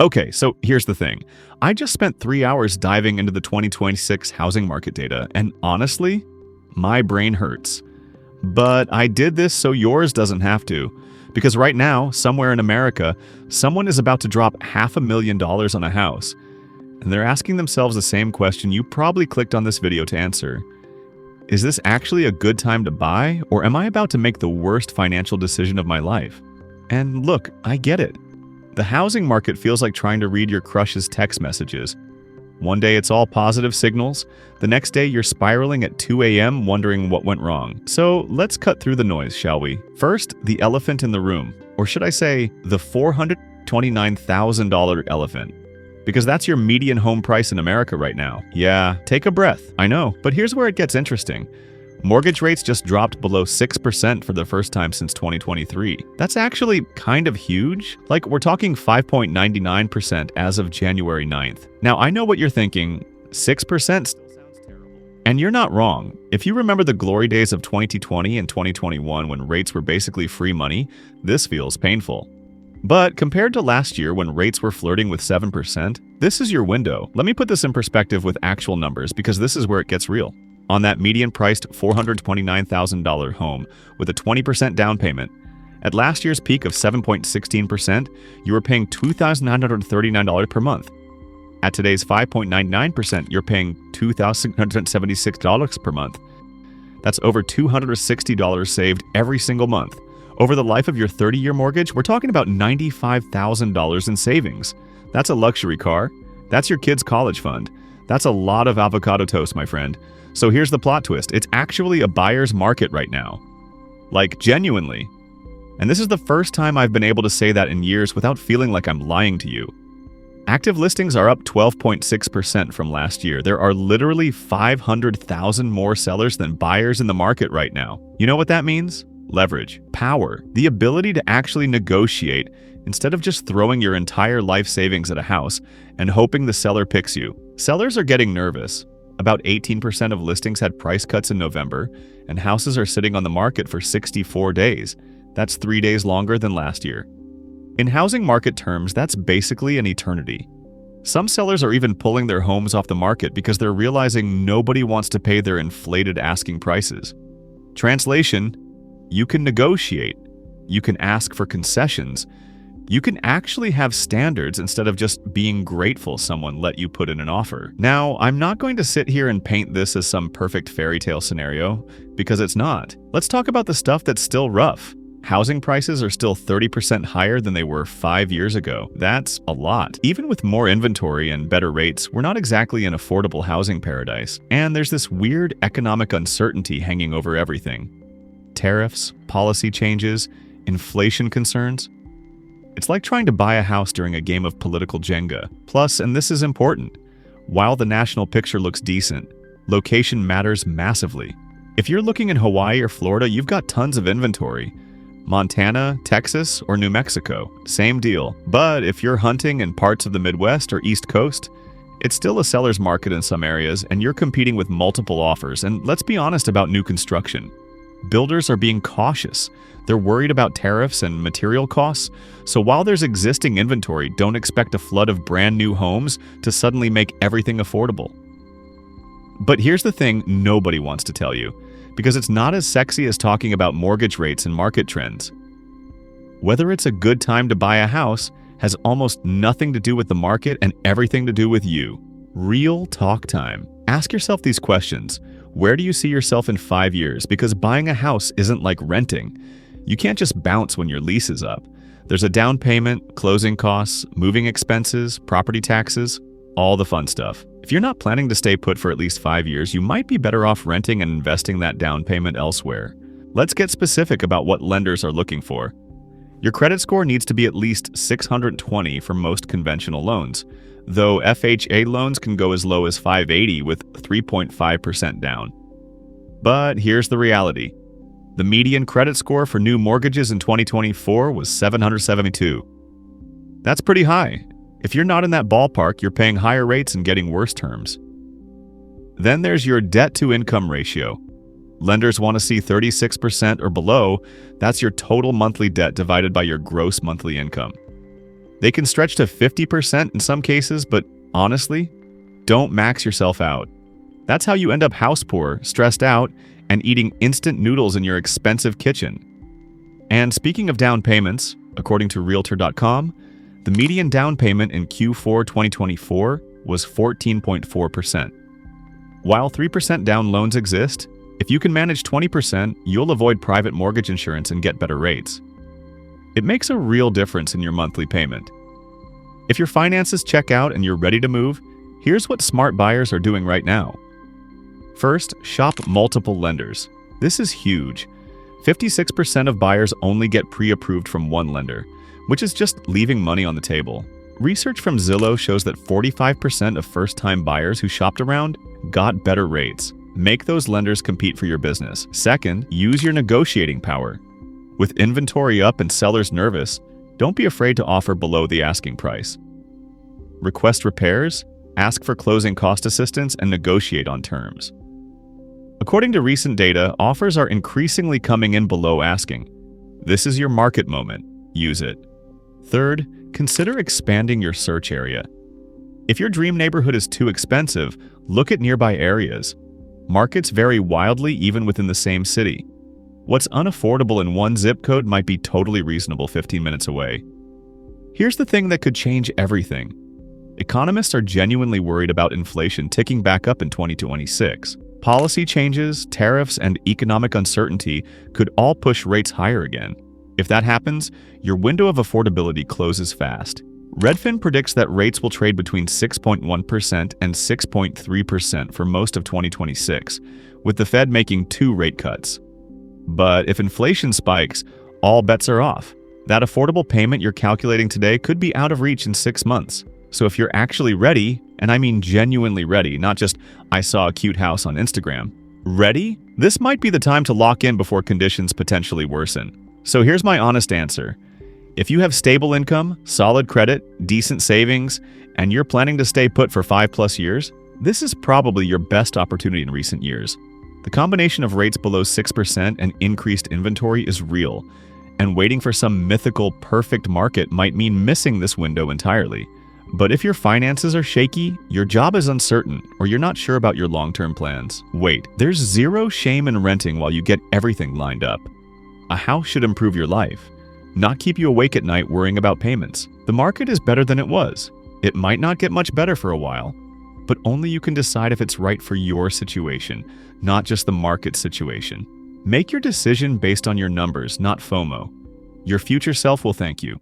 Okay, so here's the thing. I just spent 3 hours diving into the 2026 housing market data, and honestly, my brain hurts. But I did this so yours doesn't have to. Because right now, somewhere in America, someone is about to drop $500,000 on a house. And they're asking themselves the same question you probably clicked on this video to answer. Is this actually a good time to buy, or am I about to make the worst financial decision of my life? And look, I get it. The housing market feels like trying to read your crush's text messages. One day it's all positive signals, the next day you're spiraling at 2 a.m. wondering what went wrong. So let's cut through the noise, shall we? First, the elephant in the room, or should I say, the $429,000 elephant. Because that's your median home price in America right now. Yeah, take a breath, I know, but here's where it gets interesting. Mortgage rates just dropped below 6% for the first time since 2023. That's actually kind of huge. Like, we're talking 5.99% as of January 9th. Now, I know what you're thinking, 6% still sounds terrible. And you're not wrong. If you remember the glory days of 2020 and 2021 when rates were basically free money, this feels painful. But compared to last year when rates were flirting with 7%, this is your window. Let me put this in perspective with actual numbers because this is where it gets real. On that median-priced $429,000 home with a 20% down payment, at last year's peak of 7.16%, you were paying $2,939 per month. At today's 5.99%, you're paying $2,676 per month. That's over $260 saved every single month. Over the life of your 30-year mortgage, we're talking about $95,000 in savings. That's a luxury car. That's your kid's college fund. That's a lot of avocado toast, my friend. So here's the plot twist. It's actually a buyer's market right now. Like, genuinely. And this is the first time I've been able to say that in years without feeling like I'm lying to you. Active listings are up 12.6% from last year. There are literally 500,000 more sellers than buyers in the market right now. You know what that means? Leverage, power, the ability to actually negotiate instead of just throwing your entire life savings at a house and hoping the seller picks you. Sellers are getting nervous. About 18% of listings had price cuts in November, and houses are sitting on the market for 64 days. That's 3 days longer than last year. In housing market terms, that's basically an eternity. Some sellers are even pulling their homes off the market because they're realizing nobody wants to pay their inflated asking prices. Translation: you can negotiate, you can ask for concessions, you can actually have standards instead of just being grateful someone let you put in an offer. Now, I'm not going to sit here and paint this as some perfect fairy tale scenario, because it's not. Let's talk about the stuff that's still rough. Housing prices are still 30% higher than they were 5 years ago. That's a lot. Even with more inventory and better rates, we're not exactly an affordable housing paradise. And there's this weird economic uncertainty hanging over everything. Tariffs, policy changes, inflation concerns. It's like trying to buy a house during a game of political Jenga. Plus, and this is important, while the national picture looks decent, location matters massively. If you're looking in Hawaii or Florida, you've got tons of inventory. Montana, Texas, or New Mexico, same deal. But if you're hunting in parts of the Midwest or East Coast, it's still a seller's market in some areas, and you're competing with multiple offers. And let's be honest about new construction. Builders are being cautious. They're worried about tariffs and material costs. So while there's existing inventory, don't expect a flood of brand new homes to suddenly make everything affordable. But here's the thing nobody wants to tell you, because it's not as sexy as talking about mortgage rates and market trends. Whether it's a good time to buy a house has almost nothing to do with the market and everything to do with you. Real talk time. Ask yourself these questions. Where do you see yourself in 5 years? Because buying a house isn't like renting. You can't just bounce when your lease is up. There's a down payment, closing costs, moving expenses, property taxes, all the fun stuff. If you're not planning to stay put for at least 5 years, you might be better off renting and investing that down payment elsewhere. Let's get specific about what lenders are looking for. Your credit score needs to be at least 620 for most conventional loans, though FHA loans can go as low as 580 with 3.5% down. But here's the reality. The median credit score for new mortgages in 2024 was 772. That's pretty high. If you're not in that ballpark, you're paying higher rates and getting worse terms. Then there's your debt-to-income ratio. Lenders want to see 36% or below. That's your total monthly debt divided by your gross monthly income. They can stretch to 50% in some cases, but honestly, don't max yourself out. That's how you end up house poor, stressed out, and eating instant noodles in your expensive kitchen. And speaking of down payments, according to Realtor.com, the median down payment in Q4 2024 was 14.4%. While 3% down loans exist, if you can manage 20%, you'll avoid private mortgage insurance and get better rates. It makes a real difference in your monthly payment. If your finances check out and you're ready to move, here's what smart buyers are doing right now. First, shop multiple lenders. This is huge. 56% of buyers only get pre-approved from one lender, which is just leaving money on the table. Research from Zillow shows that 45% of first-time buyers who shopped around got better rates. Make those lenders compete for your business. Second, use your negotiating power. With inventory up and sellers nervous, don't be afraid to offer below the asking price. Request repairs, ask for closing cost assistance, and negotiate on terms. According to recent data, offers are increasingly coming in below asking. This is your market moment. Use it. Third, consider expanding your search area. If your dream neighborhood is too expensive, look at nearby areas. Markets vary wildly even within the same city. What's unaffordable in one zip code might be totally reasonable 15 minutes away. Here's the thing that could change everything. Economists are genuinely worried about inflation ticking back up in 2026. Policy changes, tariffs, and economic uncertainty could all push rates higher again. If that happens, your window of affordability closes fast. Redfin predicts that rates will trade between 6.1% and 6.3% for most of 2026, with the Fed making 2 rate cuts. But if inflation spikes, all bets are off. That affordable payment you're calculating today could be out of reach in 6 months. So if you're actually ready, and I mean genuinely ready, not just I saw a cute house on Instagram, ready? This might be the time to lock in before conditions potentially worsen. So here's my honest answer. If you have stable income, solid credit, decent savings, and you're planning to stay put for 5+ years, this is probably your best opportunity in recent years. The combination of rates below 6% and increased inventory is real, and waiting for some mythical perfect market might mean missing this window entirely. But if your finances are shaky, your job is uncertain, or you're not sure about your long-term plans, wait. There's zero shame in renting while you get everything lined up. A house should improve your life, not keep you awake at night worrying about payments. The market is better than it was. It might not get much better for a while, but only you can decide if it's right for your situation, not just the market situation. Make your decision based on your numbers, not FOMO. Your future self will thank you.